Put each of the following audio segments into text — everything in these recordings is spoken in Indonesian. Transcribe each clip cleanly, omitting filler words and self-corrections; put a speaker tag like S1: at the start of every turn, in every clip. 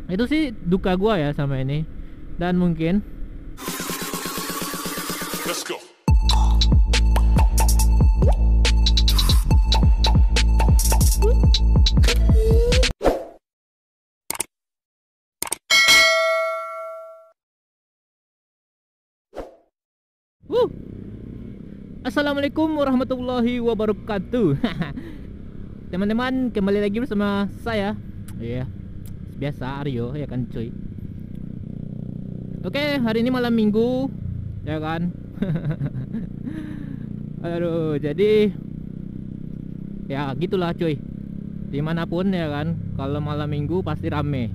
S1: Itu sih duka gua ya sama ini. Dan mungkin
S2: Let's go.
S1: Assalamualaikum warahmatullahi wabarakatuh. Teman-teman, kembali lagi bersama saya. Iya, biasa Aryo ya kan cuy. Oke, hari ini malam minggu ya kan. Aduh, jadi ya gitulah cuy. Dimanapun ya kan, kalau malam minggu pasti rame.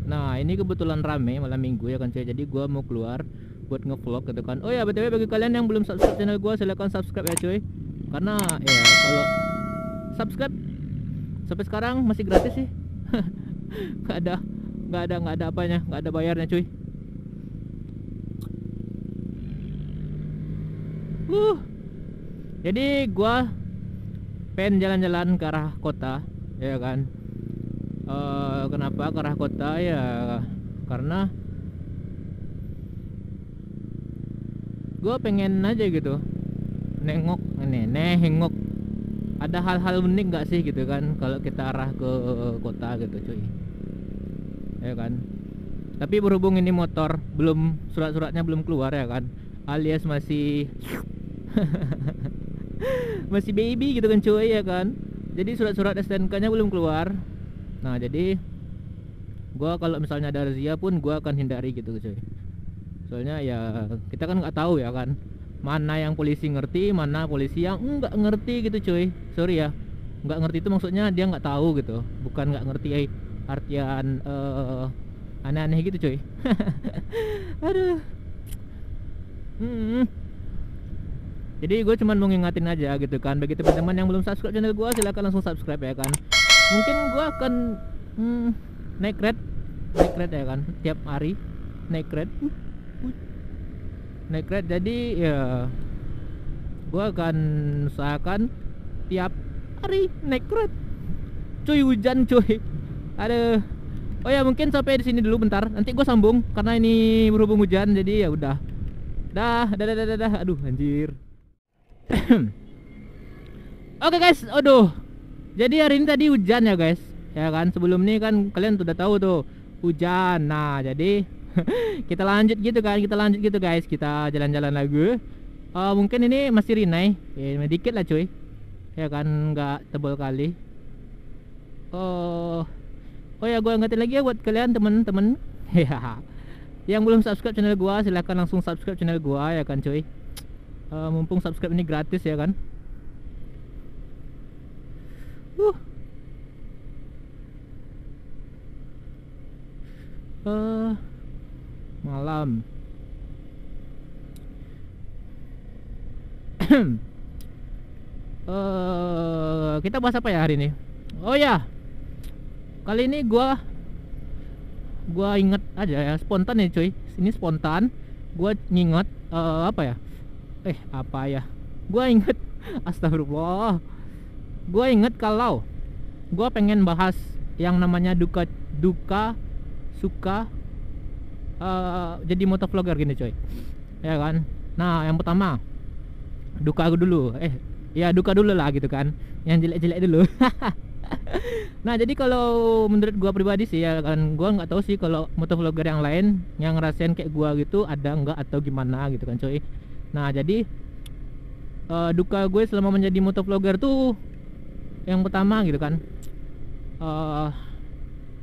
S1: Nah, ini kebetulan rame malam minggu ya kan cuy. Jadi gua mau keluar buat ngevlog gitu kan. Oh ya, btw bagi kalian yang belum subscribe channel gua, silahkan subscribe ya cuy. Karena ya kalau subscribe sampai sekarang masih gratis sih. nggak ada apanya, nggak ada bayarnya cuy. Jadi gua pengen jalan-jalan ke arah kota ya kan. Kenapa ke arah kota ya? Karena gue pengen aja gitu nengok ada hal-hal unik nggak sih gitu kan kalau kita arah ke kota gitu cuy ya kan. Tapi berhubung ini motor belum, surat-suratnya belum keluar ya kan, alias masih masih baby gitu kan cuy ya kan. Jadi surat-surat STNK nya belum keluar. Nah jadi gue kalau misalnya ada razia pun gue akan hindari gitu cuy. Soalnya ya kita kan nggak tahu ya kan, mana yang polisi ngerti, mana polisi yang nggak ngerti gitu cuy. Sorry ya, nggak ngerti itu maksudnya dia nggak tahu gitu, bukan nggak ngerti artian aneh-aneh gitu cuy. Aduh. Jadi gue cuman mau ngingatin aja gitu kan, bagi teman-teman yang belum subscribe channel gue, silahkan langsung subscribe ya kan. Mungkin gue akan naik rate ya kan, tiap hari naik rate. Jadi ya gua akan usahakan tiap hari naik rate. Cuy, hujan cuy. Aduh. Oh ya, mungkin sampai di sini dulu bentar. Nanti gua sambung karena ini berhubung hujan jadi ya udah. Dah. Aduh, anjir. Oke guys, aduh. Jadi hari ini tadi hujan ya guys. Ya kan, sebelum ini kan kalian sudah tahu tuh hujan. Nah, jadi kita lanjut gitu guys, kita jalan-jalan lagi. Mungkin ini masih rinai ya, dikit lah cuy ya kan, nggak tebal kali. Oh ya, gue ingetin lagi ya buat kalian temen-temen ya yang belum subscribe channel gue, silahkan langsung subscribe channel gue ya kan cuy. Mumpung subscribe ini gratis ya kan. Malam. Kita bahas apa ya hari ini? Oh ya, kali ini gua inget aja ya, spontan nih cuy. Ini spontan. Gua nginget apa ya? Gua inget astagfirullah. Gua inget kalau gua pengen bahas yang namanya duka suka jadi motovlogger gini coy ya kan. Nah yang pertama duka dulu duka dulu lah gitu kan, yang jelek-jelek dulu. Nah jadi kalau menurut gua pribadi sih ya kan, gua nggak tahu sih kalau motovlogger yang lain yang ngerasain kayak gua gitu ada nggak atau gimana gitu kan coy. Nah jadi duka gue selama menjadi motovlogger tuh yang pertama gitu kan,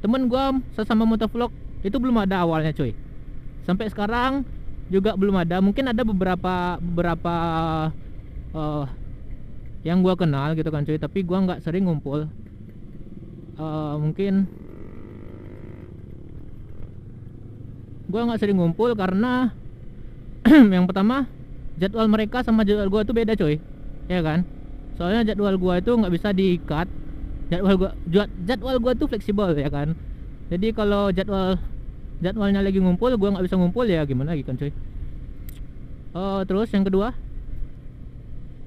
S1: temen gua sesama motovlog itu belum ada awalnya coy. Sampai sekarang juga belum ada. Mungkin ada beberapa yang gua kenal gitu kan cuy, tapi gua nggak sering ngumpul. Mungkin gua nggak sering ngumpul karena yang pertama jadwal mereka sama jadwal gua tuh beda coy ya kan. Soalnya jadwal gua itu nggak bisa diikat. Jadwal gua tuh fleksibel ya kan. Jadi kalau jadwalnya lagi ngumpul, gua nggak bisa ngumpul ya gimana gitu kan cuy. Terus yang kedua,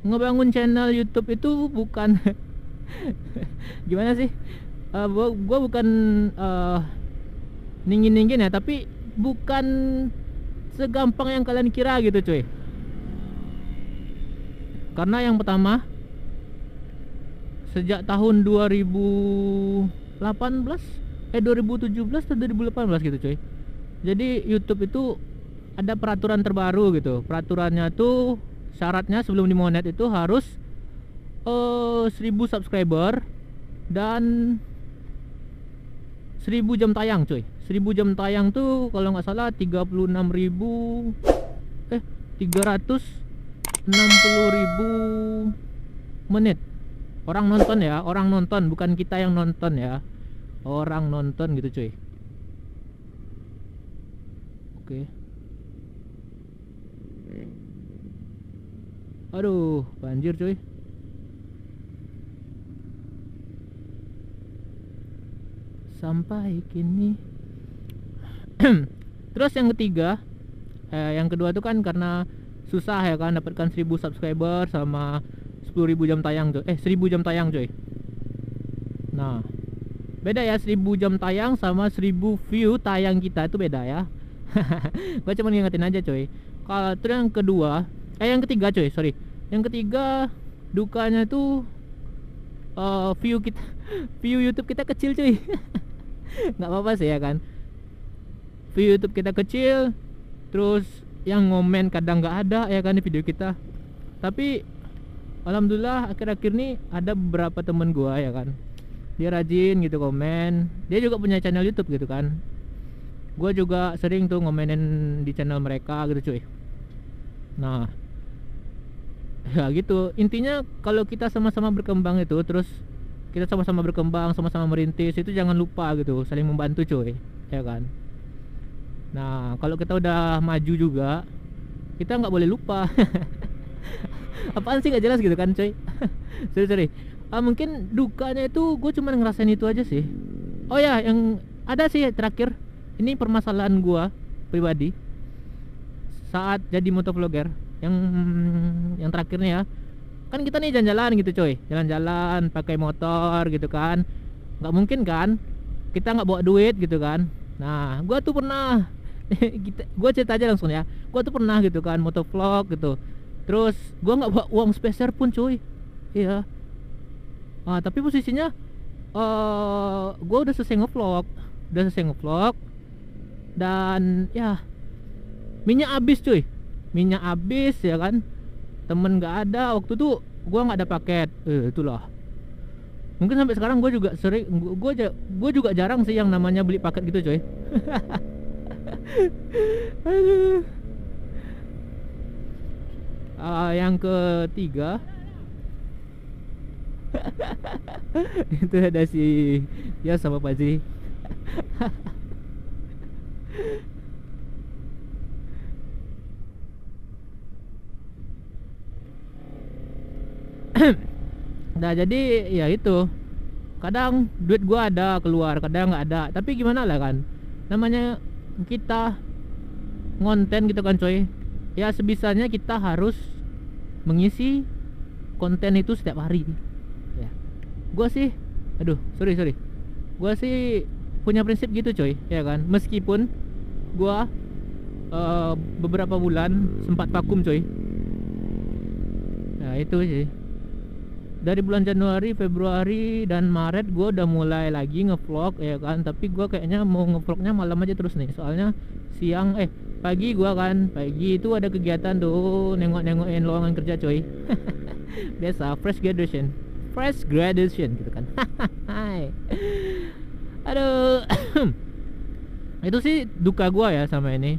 S1: ngebangun channel YouTube itu bukan gimana sih, Gua bukan ninggin-ninggin ya, tapi bukan segampang yang kalian kira gitu cuy. Karena yang pertama, sejak tahun 2018 2017 atau 2018 gitu cuy. Jadi YouTube itu ada peraturan terbaru gitu. Peraturannya tuh syaratnya sebelum dimonet itu harus 1000 subscriber dan 1000 jam tayang cuy. 1000 jam tayang tuh kalau nggak salah 360.000 menit. Orang nonton ya, orang nonton, bukan kita yang nonton ya. Orang nonton gitu cuy. Oke. Aduh, banjir cuy. Sampai kini. Terus yang ketiga, yang kedua tuh kan karena susah ya kan dapatkan 1000 subscriber sama 10.000 jam tayang tuh. 1000 jam tayang cuy. Nah, beda ya 1000 jam tayang sama 1000 view tayang kita itu beda ya. Gua cuma ngingetin aja cuy. Kalau terus yang kedua, yang ketiga cuy, sorry. Yang ketiga dukanya tuh view kita, view YouTube kita kecil cuy. Nggak apa-apa sih ya kan. View YouTube kita kecil, terus yang ngomen kadang nggak ada ya kan di video kita. Tapi alhamdulillah akhir-akhir ini ada beberapa temen gua ya kan, dia rajin gitu komen. Dia juga punya channel YouTube gitu kan. Gua juga sering tuh ngomenin di channel mereka gitu cuy. Nah, ya gitu. Intinya kalau kita sama-sama berkembang itu, terus kita sama-sama berkembang, sama-sama merintis, itu jangan lupa gitu, saling membantu cuy, ya kan. Nah, kalau kita udah maju juga, kita nggak boleh lupa. Apaan sih nggak jelas gitu kan cuy. Sorry. Mungkin dukanya itu gue cuma ngerasain itu aja sih. Oh ya, yang ada sih terakhir, ini permasalahan gue pribadi saat jadi motovlogger. Yang terakhirnya ya, kan kita nih jalan-jalan gitu coy, jalan-jalan pakai motor gitu kan. Nggak mungkin kan kita nggak bawa duit gitu kan. Nah, gue tuh pernah gue cerita aja langsung ya, gue tuh pernah gitu kan motovlog gitu, terus gue nggak bawa uang spesial pun cuy. Iya. Tapi posisinya gue udah selesai ngevlog, dan ya minyak habis cuy, minyak habis ya kan. Temen nggak ada waktu tuh, gue nggak ada paket. Itulah mungkin sampai sekarang gue juga sering, gue juga jarang sih yang namanya beli paket gitu coy. Aduh. Yang ketiga itu ada si ya sama Pak Ji. Nah jadi ya itu, kadang duit gua ada keluar, kadang nggak ada. Tapi gimana lah kan, namanya kita ngonten gitu kan coy. Ya sebisanya kita harus mengisi konten itu setiap hari ya. Gua sih, aduh sorry, gua sih punya prinsip gitu coy ya kan. Meskipun gua beberapa bulan sempat vakum coy. Nah itu sih, dari bulan Januari, Februari, dan Maret gue udah mulai lagi ngevlog ya kan. Tapi gue kayaknya mau ngevlognya malam aja terus nih, soalnya siang pagi gue kan, pagi itu ada kegiatan tuh, nengok-nengokin lowongan kerja coy. Biasa fresh graduation gitu kan. Aduh. Itu sih duka gue ya sama ini.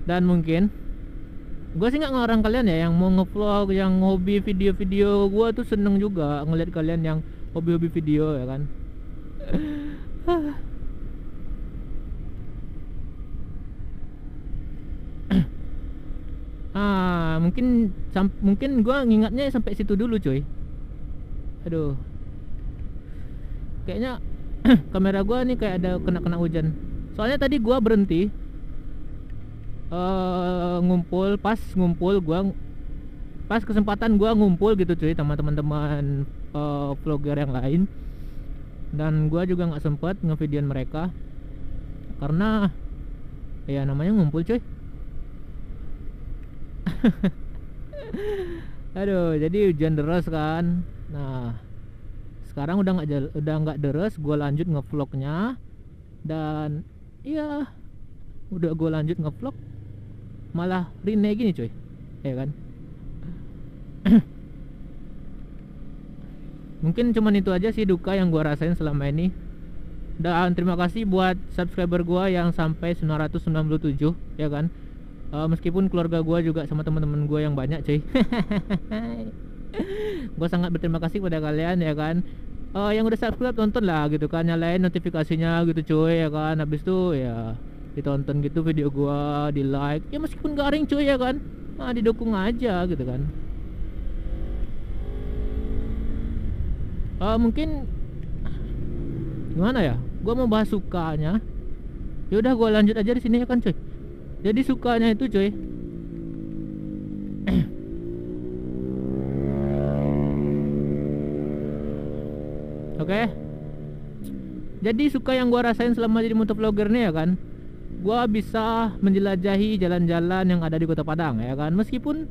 S1: Dan mungkin gue sih nggak ngelarang kalian ya yang mau ngevlog, yang hobi video-video. Gue tuh seneng juga ngeliat kalian yang hobi-hobi video ya kan. Mungkin gue ngingatnya sampai situ dulu coy. Aduh, kayaknya kamera gue nih kayak ada kena hujan. Soalnya tadi gue berhenti pas kesempatan gua ngumpul gitu cuy sama teman-teman vlogger yang lain. Dan gua juga nggak sempet ngevideoin mereka karena ya namanya ngumpul cuy. Aduh, jadi hujan deras kan. Nah, sekarang udah nggak deras, gue lanjut ngevlognya. Dan iya, udah gue lanjut ngevlog malah rine gini cuy, ya kan. Mungkin cuman itu aja sih duka yang gue rasain selama ini. Dan terima kasih buat subscriber gue yang sampai 997, ya kan. Meskipun keluarga gue juga sama teman-teman gue yang banyak cuy. Gue sangat berterima kasih pada kalian, ya kan. Yang udah subscribe tonton lah gitu kan, nyalain notifikasinya gitu cuy, ya kan. Habis itu ya ditonton gitu video gue, di like ya meskipun garing cuy, ya kan. Nah, didukung aja gitu kan. Mungkin gimana ya, gue mau bahas sukanya. Ya udah gue lanjut aja di sini, ya kan cuy. Jadi sukanya itu cuy, oke. Jadi suka yang gua rasain selama jadi motovlogger nih, ya kan. Gua bisa menjelajahi jalan-jalan yang ada di Kota Padang, ya kan. Meskipun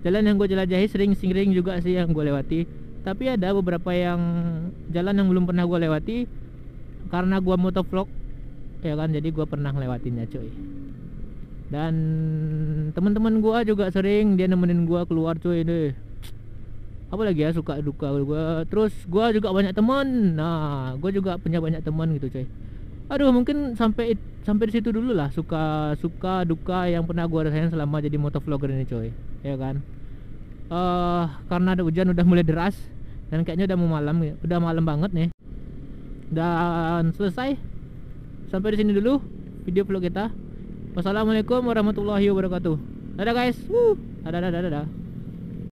S1: jalan yang gua jelajahi sering-sering juga sih yang gua lewati, tapi ada beberapa yang jalan yang belum pernah gua lewati karena gua motovlog, ya kan. Jadi gua pernah ngelewatinnya cuy. Dan teman-teman gua juga sering dia nemenin gua keluar cuy deh. Apa lagi ya suka duka gua. Terus gua juga banyak teman. Nah, gua juga punya banyak teman gitu cuy. Aduh, mungkin sampai di situ dulu lah suka duka yang pernah gua rasain selama jadi motovlogger ini cuy, ya kan. Karena ada hujan udah mulai deras dan kayaknya udah malam banget nih. Dan selesai. Sampai di sini dulu video vlog kita. Wassalamualaikum warahmatullahi wabarakatuh. Dadah guys. Dadah.